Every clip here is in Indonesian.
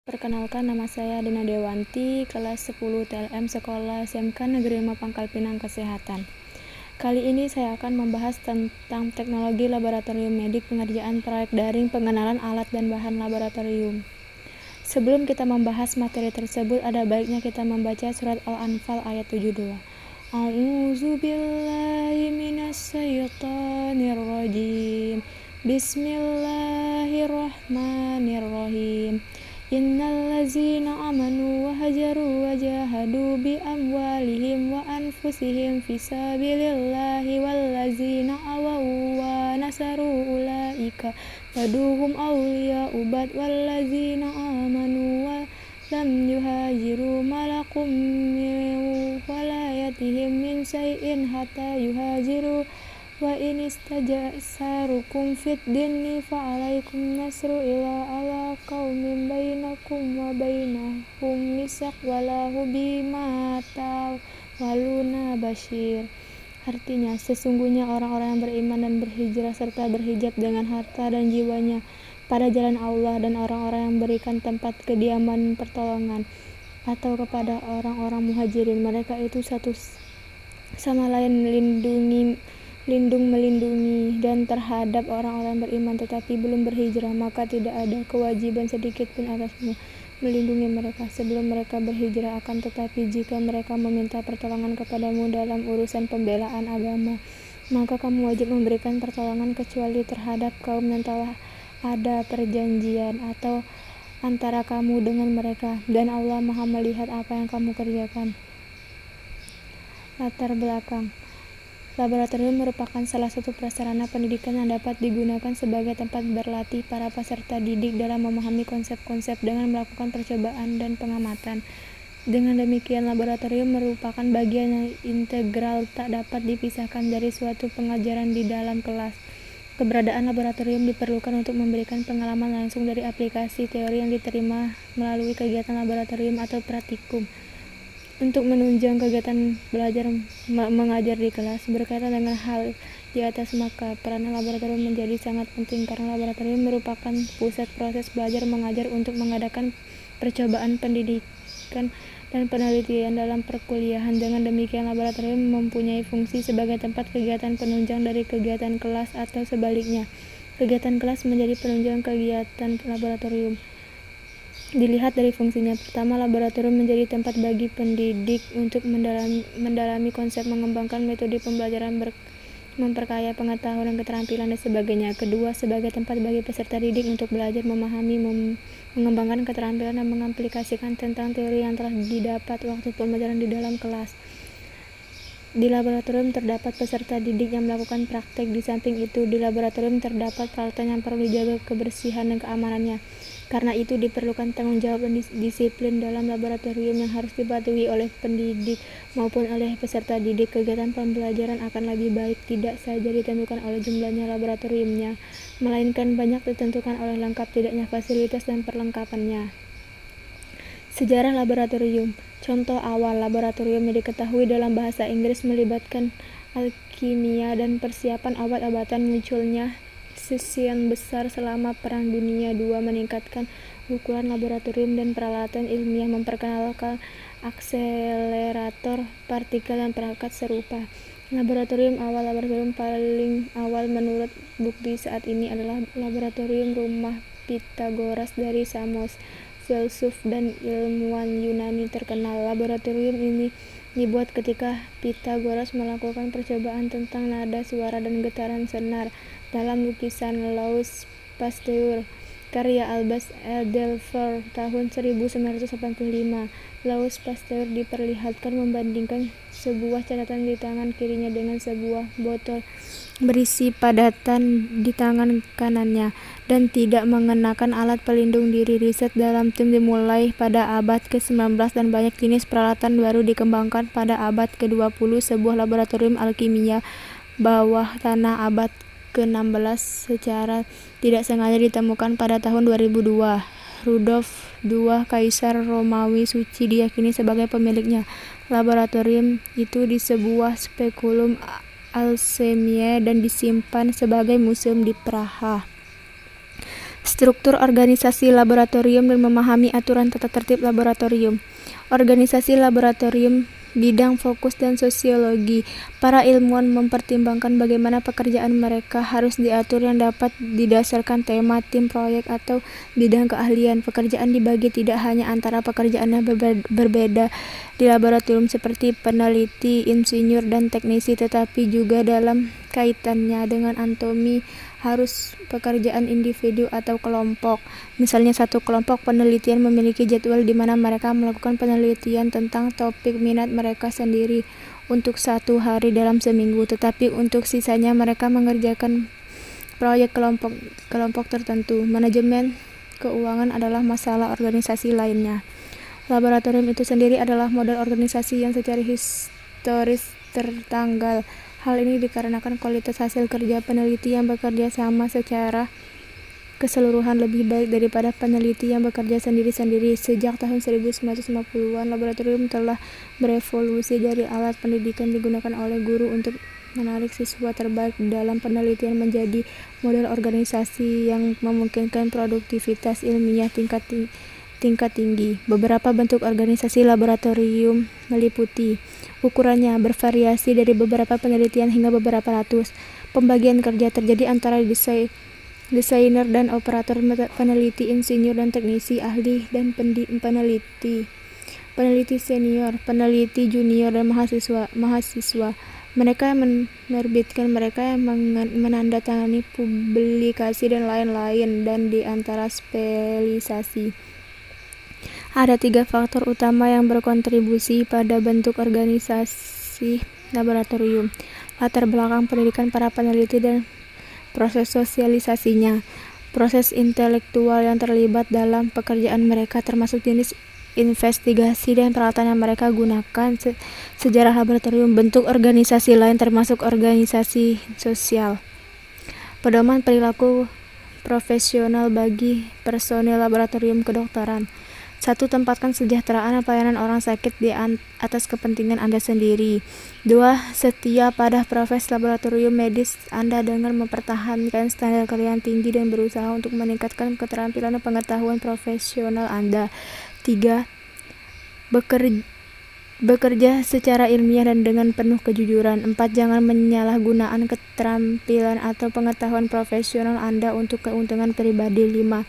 Perkenalkan, nama saya Dina Dewanti, kelas 10 TLM Sekolah SMK Negeri 5 Pangkal Pinang Kesehatan. Kali ini saya akan membahas tentang teknologi laboratorium medik, pengerjaan proyek daring, pengenalan alat dan bahan laboratorium. Sebelum kita membahas materi tersebut, ada baiknya kita membaca surat Al-Anfal ayat 72. A'udzu billahi minasyaitonir rajim. Bismillahirrahmanirrahim. Innallazina amanu wa hajaru wa jahadu bi amwalihim wa anfusihim fisabilillahi wallazina awaw wa nasaru ulaika waduhum awliya'u bad wallazina amanu wa lam yuhajiru malakum min walayatihim min syai'in hatta yuhajiru wa in istajasarukum fid dini fa'alaikum nasru ila ala qaumin bainakum wa bainahum misak walahu bima ta'maluna basyir. Artinya, sesungguhnya orang-orang yang beriman dan berhijrah serta berhijab dengan harta dan jiwanya pada jalan Allah, dan orang-orang yang berikan tempat kediaman pertolongan atau kepada orang-orang muhajirin, mereka itu satu sama lain melindungi, dan terhadap orang-orang beriman tetapi belum berhijrah, maka tidak ada kewajiban sedikit pun atasmu melindungi mereka sebelum mereka berhijrah. Akan tetapi jika mereka meminta pertolongan kepadamu dalam urusan pembelaan agama, maka kamu wajib memberikan pertolongan kecuali terhadap kaum yang telah ada perjanjian atau antara kamu dengan mereka, dan Allah Maha melihat apa yang kamu kerjakan. Latar belakang. Laboratorium merupakan salah satu prasarana pendidikan yang dapat digunakan sebagai tempat berlatih para peserta didik dalam memahami konsep-konsep dengan melakukan percobaan dan pengamatan. Dengan demikian, laboratorium merupakan bagian yang integral tak dapat dipisahkan dari suatu pengajaran di dalam kelas. Keberadaan laboratorium diperlukan untuk memberikan pengalaman langsung dari aplikasi teori yang diterima melalui kegiatan laboratorium atau praktikum. Untuk menunjang kegiatan belajar mengajar di kelas. Berkaitan dengan hal di atas, maka peran laboratorium menjadi sangat penting karena laboratorium merupakan pusat proses belajar mengajar untuk mengadakan percobaan pendidikan dan penelitian dalam perkuliahan. Dengan demikian, laboratorium mempunyai fungsi sebagai tempat kegiatan penunjang dari kegiatan kelas atau sebaliknya. Kegiatan kelas menjadi penunjang kegiatan laboratorium. Dilihat dari fungsinya, pertama, laboratorium menjadi tempat bagi pendidik untuk mendalami konsep, mengembangkan metode pembelajaran, memperkaya pengetahuan dan keterampilan dan sebagainya. Kedua, sebagai tempat bagi peserta didik untuk belajar, memahami, mengembangkan keterampilan dan mengaplikasikan tentang teori yang telah didapat waktu pembelajaran di dalam kelas. Di laboratorium terdapat peserta didik yang melakukan praktek. Di samping itu, di laboratorium terdapat peralatan yang perlu dijaga kebersihan dan keamanannya. Karena itu diperlukan tanggung jawab dan disiplin dalam laboratorium yang harus dipatuhi oleh pendidik maupun oleh peserta didik. Kegiatan pembelajaran akan lebih baik tidak saja ditentukan oleh jumlahnya laboratoriumnya, melainkan banyak ditentukan oleh lengkap tidaknya fasilitas dan perlengkapannya. Sejarah laboratorium. Contoh awal laboratorium yang diketahui dalam bahasa Inggris melibatkan alkimia dan persiapan obat-obatan. Munculnya sekian besar selama Perang Dunia II meningkatkan ukuran laboratorium dan peralatan ilmiah, memperkenalkan akselerator partikel dan perangkat serupa. Laboratorium paling awal menurut bukti saat ini adalah laboratorium rumah Pythagoras dari Samos, filsuf dan ilmuwan Yunani terkenal. Laboratorium ini dibuat ketika Pythagoras melakukan percobaan tentang nada suara dan getaran senar dalam lukisan Louis Pasteur, karya Albert Delfer tahun 1985. Louis Pasteur diperlihatkan membandingkan sebuah catatan di tangan kirinya dengan sebuah botol berisi padatan di tangan kanannya, dan tidak mengenakan alat pelindung diri. Riset dalam tim dimulai pada abad ke-19 dan banyak jenis peralatan baru dikembangkan pada abad ke-20. Sebuah laboratorium alkimia bawah tanah abad ke-16 secara tidak sengaja ditemukan pada tahun 2002. Rudolf II, Kaisar Romawi Suci, diyakini sebagai pemiliknya. Laboratorium itu di sebuah spekulum alchemia dan disimpan sebagai museum di Praha. Struktur organisasi laboratorium dan memahami aturan tata tertib laboratorium. Organisasi laboratorium, bidang fokus dan sosiologi. Para ilmuwan mempertimbangkan bagaimana pekerjaan mereka harus diatur yang dapat didasarkan tema, tim proyek, atau bidang keahlian. Pekerjaan dibagi tidak hanya antara pekerjaan yang berbeda di laboratorium seperti peneliti, insinyur, dan teknisi, tetapi juga dalam kaitannya dengan anatomi harus pekerjaan individu atau kelompok. Misalnya satu kelompok penelitian memiliki jadwal di mana mereka melakukan penelitian tentang topik minat mereka sendiri untuk 1 hari dalam seminggu, tetapi untuk sisanya mereka mengerjakan proyek kelompok tertentu. Manajemen keuangan adalah masalah organisasi lainnya. Laboratorium itu sendiri adalah model organisasi yang secara historis tertanggal. Hal ini dikarenakan kualitas hasil kerja peneliti yang bekerja sama secara keseluruhan lebih baik daripada peneliti yang bekerja sendiri-sendiri. Sejak tahun 1950-an, laboratorium telah berevolusi dari alat pendidikan digunakan oleh guru untuk menarik siswa terbaik dalam penelitian menjadi model organisasi yang memungkinkan produktivitas ilmiah tingkat tinggi. Beberapa bentuk organisasi laboratorium meliputi ukurannya bervariasi dari beberapa penelitian hingga beberapa ratus. Pembagian kerja terjadi antara desainer dan operator, peneliti, insinyur dan teknisi, ahli dan peneliti, peneliti senior, peneliti junior dan mahasiswa. Mereka yang menerbitkan, mereka yang menandatangani publikasi dan lain-lain, dan di antara spesialisasi. Ada 3 faktor utama yang berkontribusi pada bentuk organisasi laboratorium: latar belakang pendidikan para peneliti dan proses sosialisasinya, proses intelektual yang terlibat dalam pekerjaan mereka termasuk jenis investigasi dan peralatan yang mereka gunakan, sejarah laboratorium, bentuk organisasi lain termasuk organisasi sosial, pedoman perilaku profesional bagi personel laboratorium kedokteran. 1. Tempatkan kesejahteraan dan pelayanan orang sakit di atas kepentingan Anda sendiri. 2. Setia pada profesi laboratorium medis Anda dengan mempertahankan standar kerja yang tinggi dan berusaha untuk meningkatkan keterampilan dan pengetahuan profesional Anda. 3. Bekerja secara ilmiah dan dengan penuh kejujuran. 4. Jangan menyalahgunakan keterampilan atau pengetahuan profesional Anda untuk keuntungan pribadi. 5.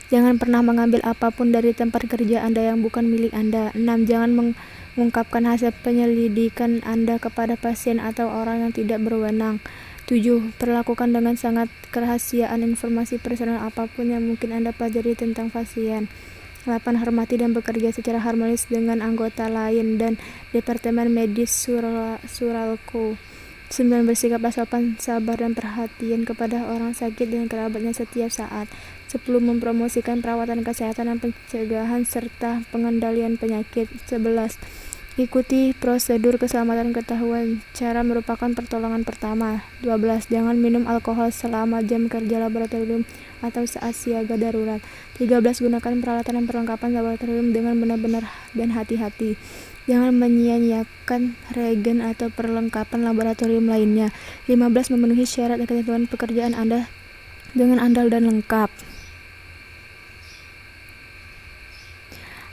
Jangan pernah mengambil apapun dari tempat kerja Anda yang bukan milik Anda. 6. Jangan mengungkapkan hasil penyelidikan Anda kepada pasien atau orang yang tidak berwenang. 7. Perlakukan dengan sangat kerahasiaan informasi personal apapun yang mungkin Anda pelajari tentang pasien. 8. Hormati dan bekerja secara harmonis dengan anggota lain dan Departemen Medis Suralco. 9. Bersikap sopan, sabar, dan perhatian kepada orang sakit dan kerabatnya setiap saat. 10. Mempromosikan perawatan kesehatan dan pencegahan serta pengendalian penyakit. 11. Ikuti prosedur keselamatan ketahuan cara merupakan pertolongan pertama. 12. Jangan minum alkohol selama jam kerja laboratorium atau saat siaga darurat. 13. Gunakan peralatan dan perlengkapan laboratorium dengan benar-benar dan hati-hati. Jangan menyia-nyiakan reagen atau perlengkapan laboratorium lainnya. 15. Memenuhi syarat dan ketentuan pekerjaan Anda dengan andal dan lengkap.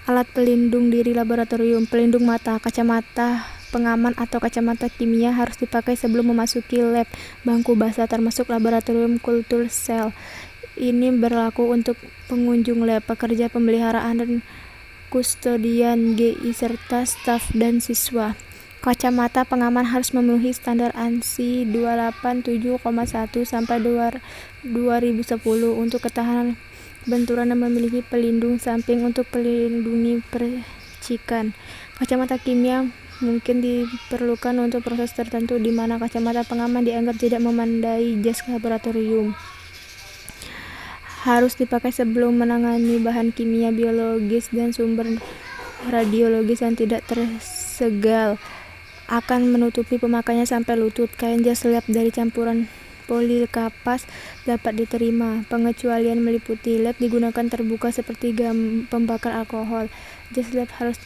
Alat pelindung diri laboratorium: pelindung mata, kacamata pengaman atau kacamata kimia harus dipakai sebelum memasuki lab. Bangku basah termasuk laboratorium kultur sel. Ini berlaku untuk pengunjung lab, pekerja pemeliharaan dan kustodian GI serta staf dan siswa. Kacamata pengaman harus memenuhi standar ANSI 287,1 sampai 2010 untuk ketahanan benturan dan memiliki pelindung samping untuk melindungi percikan. Kacamata kimia mungkin diperlukan untuk proses tertentu di mana kacamata pengaman dianggap tidak memadai jas laboratorium. Harus dipakai sebelum menangani bahan kimia, biologis, dan sumber radiologis yang tidak tersegal. Akan menutupi pemakaiannya sampai lutut. Kain jas lab dari campuran polikapas dapat diterima. Pengecualian meliputi lab digunakan terbuka seperti pembakar alkohol. Jas lab harus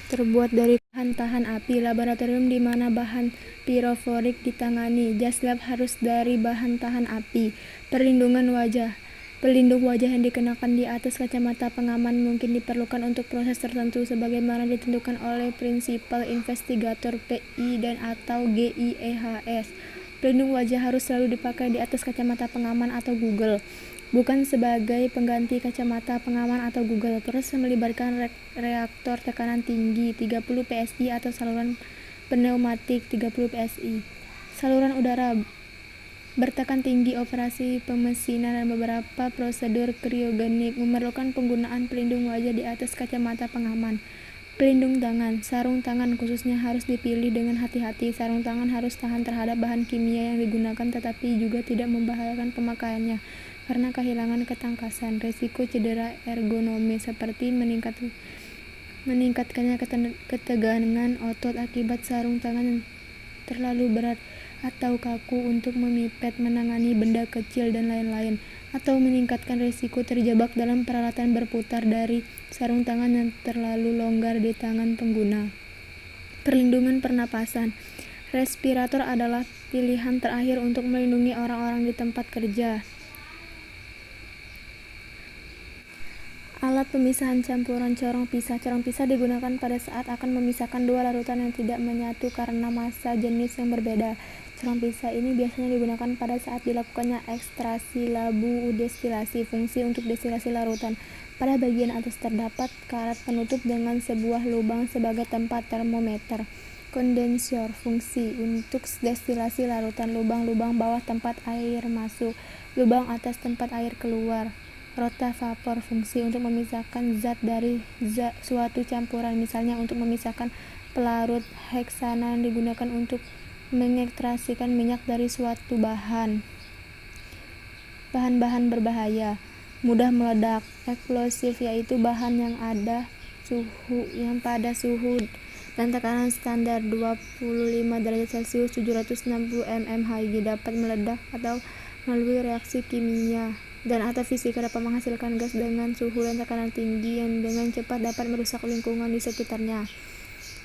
terbuat dari bahan tahan api. Laboratorium di mana bahan piroforik ditangani. Jas lab harus dari bahan tahan api. Perlindungan wajah. Pelindung wajah yang dikenakan di atas kacamata pengaman mungkin diperlukan untuk proses tertentu sebagaimana ditentukan oleh Principal Investigator PI dan atau GIEHS. Pelindung wajah harus selalu dipakai di atas kacamata pengaman atau Google, bukan sebagai pengganti kacamata pengaman atau Google. Proses melibatkan reaktor tekanan tinggi 30 PSI atau saluran pneumatik 30 PSI, saluran udara bertekan tinggi, operasi pemesinan, dan beberapa prosedur kriogenik memerlukan penggunaan pelindung wajah di atas kacamata pengaman. Pelindung tangan, sarung tangan khususnya harus dipilih dengan hati-hati. Sarung tangan harus tahan terhadap bahan kimia yang digunakan tetapi juga tidak membahayakan pemakaiannya karena kehilangan ketangkasan. Risiko cedera ergonomis seperti meningkatkannya ketegangan otot akibat sarung tangan yang terlalu berat atau kaku untuk memipet, menangani benda kecil, dan lain-lain, atau meningkatkan risiko terjebak dalam peralatan berputar dari sarung tangan yang terlalu longgar di tangan pengguna. Perlindungan pernapasan. Respirator adalah pilihan terakhir untuk melindungi orang-orang di tempat kerja. Alat pemisahan campuran corong pisah. Corong pisah digunakan pada saat akan memisahkan dua larutan yang tidak menyatu karena massa jenis yang berbeda. Corong pisah ini biasanya digunakan pada saat dilakukannya ekstraksi labu destilasi. Fungsi untuk destilasi larutan. Pada bagian atas terdapat karet penutup dengan sebuah lubang sebagai tempat termometer. Kondensor. Fungsi untuk destilasi larutan. Lubang-lubang bawah tempat air masuk. Lubang atas tempat air keluar. Rota vapor. Fungsi untuk memisahkan zat dari suatu campuran, misalnya untuk memisahkan pelarut heksana yang digunakan untuk mengekstraksikan minyak dari suatu bahan. Bahan-bahan berbahaya, mudah meledak, eksplosif, yaitu bahan yang pada suhu dan tekanan standar 25 derajat Celcius 760 mmHg dapat meledak atau melalui reaksi kimia dan atau fisika dapat menghasilkan gas dengan suhu dan tekanan tinggi yang dengan cepat dapat merusak lingkungan di sekitarnya.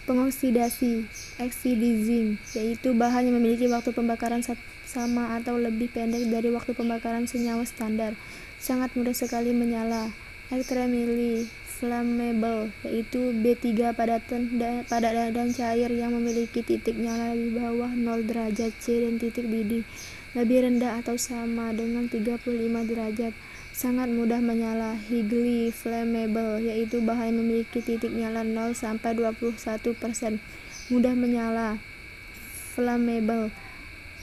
Pengoksidasi, oxidizing, yaitu bahan yang memiliki waktu pembakaran sama atau lebih pendek dari waktu pembakaran senyawa standar, sangat mudah sekali menyala. Extremely flammable, yaitu B3 padat dan cair yang memiliki titik nyala di bawah 0 derajat C dan titik didih lebih rendah atau sama dengan 35 derajat, sangat mudah menyala. Highly flammable, yaitu bahan yang memiliki titik nyala 0 sampai 21%, mudah menyala. Flammable,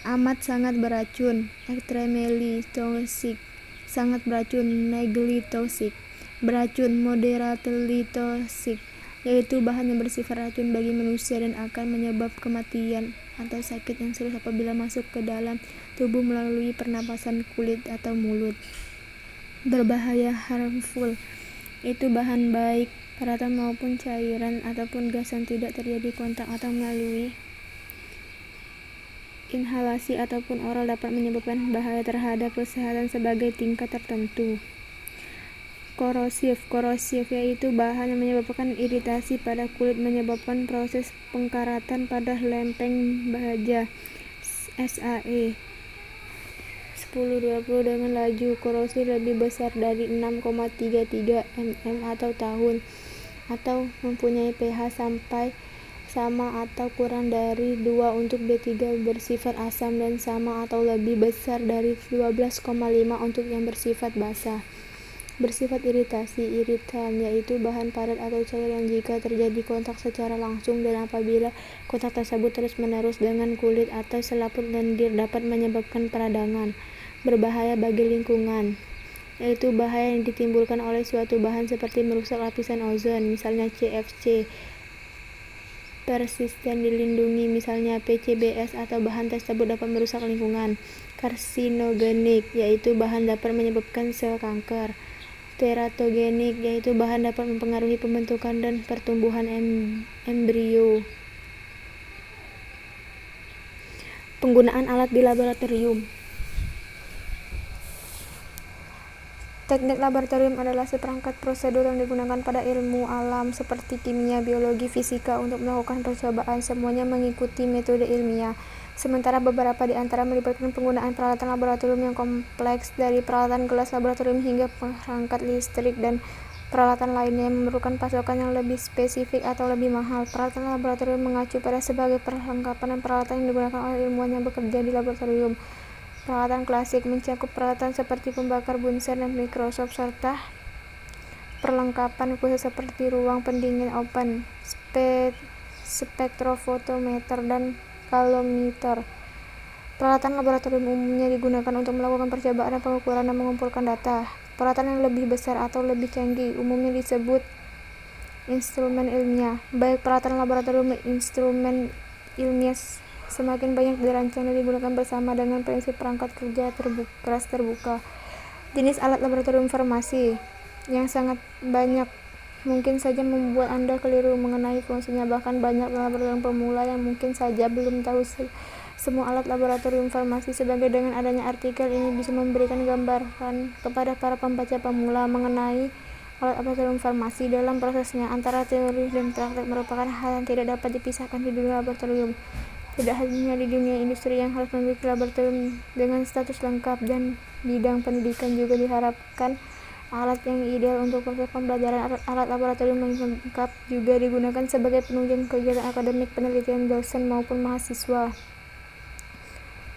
amat sangat beracun. Extremely toxic, sangat beracun. Mildly toxic, beracun. Moderately toxic, yaitu bahan yang bersifat racun bagi manusia dan akan menyebab kematian atau sakit yang serius apabila masuk ke dalam tubuh melalui pernapasan, kulit, atau mulut. Berbahaya, harmful, itu bahan baik daratan maupun cairan ataupun gas yang tidak terjadi kontak atau melalui inhalasi ataupun oral dapat menyebabkan bahaya terhadap kesehatan sebagai tingkat tertentu. Korosif, yaitu bahan yang menyebabkan iritasi pada kulit, menyebabkan proses pengkaratan pada lempeng baja. SAE 10-20 dengan laju korosif lebih besar dari 6,33 mm atau tahun, atau mempunyai pH sampai sama atau kurang dari 2 untuk B3 bersifat asam dan sama atau lebih besar dari 12,5 untuk yang bersifat basa. Bersifat iritasi, iritan, yaitu bahan padat atau cair yang jika terjadi kontak secara langsung dan apabila kontak tersebut terus-menerus dengan kulit atau selaput lendir dapat menyebabkan peradangan. Berbahaya bagi lingkungan, yaitu bahaya yang ditimbulkan oleh suatu bahan seperti merusak lapisan ozon, misalnya CFC. Persisten dilindungi, misalnya PCBS, atau bahan tersebut dapat merusak lingkungan. Karsinogenik, yaitu bahan dapat menyebabkan sel kanker. Teratogenik, yaitu bahan dapat mempengaruhi pembentukan dan pertumbuhan embrio. Penggunaan alat di laboratorium. Teknik laboratorium adalah seperangkat prosedur yang digunakan pada ilmu alam seperti kimia, biologi, fisika untuk melakukan percobaan. Semuanya mengikuti metode ilmiah. sementara beberapa di antara melibatkan penggunaan peralatan laboratorium yang kompleks, dari peralatan gelas laboratorium hingga perangkat listrik dan peralatan lainnya yang memerlukan pasokan yang lebih spesifik atau lebih mahal. Peralatan laboratorium mengacu pada sebagai perlengkapan dan peralatan yang digunakan oleh ilmuwan yang bekerja di laboratorium. Peralatan klasik mencakup peralatan seperti pembakar Bunsen dan mikroskop serta perlengkapan khusus seperti ruang pendingin open, spektrofotometer, dan kalometer. Peralatan laboratorium umumnya digunakan untuk melakukan percobaan dan pengukuran dan mengumpulkan data. Peralatan yang lebih besar atau lebih canggih umumnya disebut instrumen ilmiah. Baik peralatan laboratorium dan instrumen ilmiah semakin banyak dirancang dan digunakan bersama dengan prinsip perangkat kerja keras terbuka. Jenis alat laboratorium farmasi yang sangat banyak mungkin saja membuat Anda keliru mengenai fungsinya. Bahkan banyak laboratorium pemula yang mungkin saja belum tahu semua alat laboratorium farmasi. Sebagai dengan adanya artikel ini bisa memberikan gambaran kepada para pembaca pemula mengenai alat laboratorium farmasi. Dalam prosesnya, antara teori dan praktek merupakan hal yang tidak dapat dipisahkan di dunia laboratorium. Tidak hanya di dunia industri yang harus memiliki laboratorium dengan status lengkap, dan bidang pendidikan juga diharapkan alat yang ideal untuk proses pembelajaran. Alat laboratorium yang lengkap juga digunakan sebagai penunjang kegiatan akademik penelitian dosen maupun mahasiswa.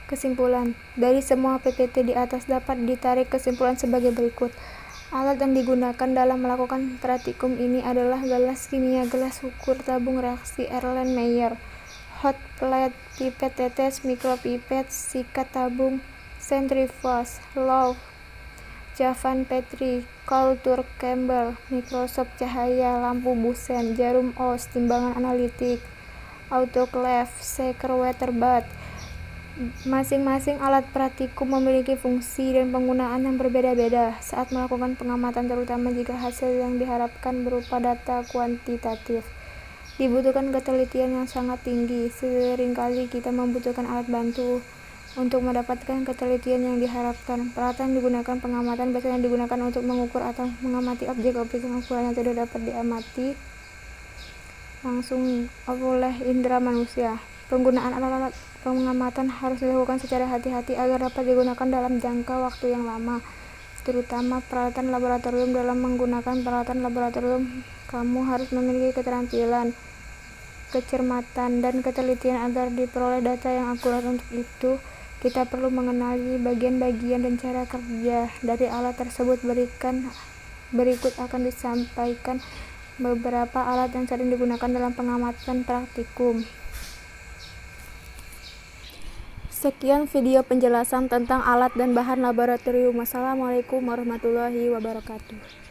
Kesimpulan dari semua PPT di atas dapat ditarik kesimpulan sebagai berikut. Alat yang digunakan dalam melakukan praktikum ini adalah gelas kimia, gelas ukur tabung reaksi Erlenmeyer, hot plate, pipet tetes, mikropipet, sikat tabung, centrifuge, loupe, Javan Petri, kultur Campbell, mikroskop cahaya, lampu Bunsen, jarum Oz, timbangan analitik, autoclave, shaker water bath. Masing-masing alat praktikum memiliki fungsi dan penggunaan yang berbeda-beda saat melakukan pengamatan, terutama jika hasil yang diharapkan berupa data kuantitatif. Dibutuhkan ketelitian yang sangat tinggi. Seringkali kita membutuhkan alat bantu untuk mendapatkan ketelitian yang diharapkan. Peralatan yang digunakan pengamatan biasanya digunakan untuk mengukur atau mengamati objek-objek yang ukurannya tidak dapat diamati langsung oleh indera manusia. Penggunaan alat-alat pengamatan harus dilakukan secara hati-hati agar dapat digunakan dalam jangka waktu yang lama, terutama peralatan laboratorium. Dalam menggunakan peralatan laboratorium, kamu harus memiliki keterampilan, kecermatan, dan ketelitian agar diperoleh data yang akurat. Untuk itu, kita perlu mengenali bagian-bagian dan cara kerja dari alat tersebut. Berikut akan disampaikan beberapa alat yang sering digunakan dalam pengamatan praktikum. Sekian video penjelasan tentang alat dan bahan laboratorium. Wassalamualaikum warahmatullahi wabarakatuh.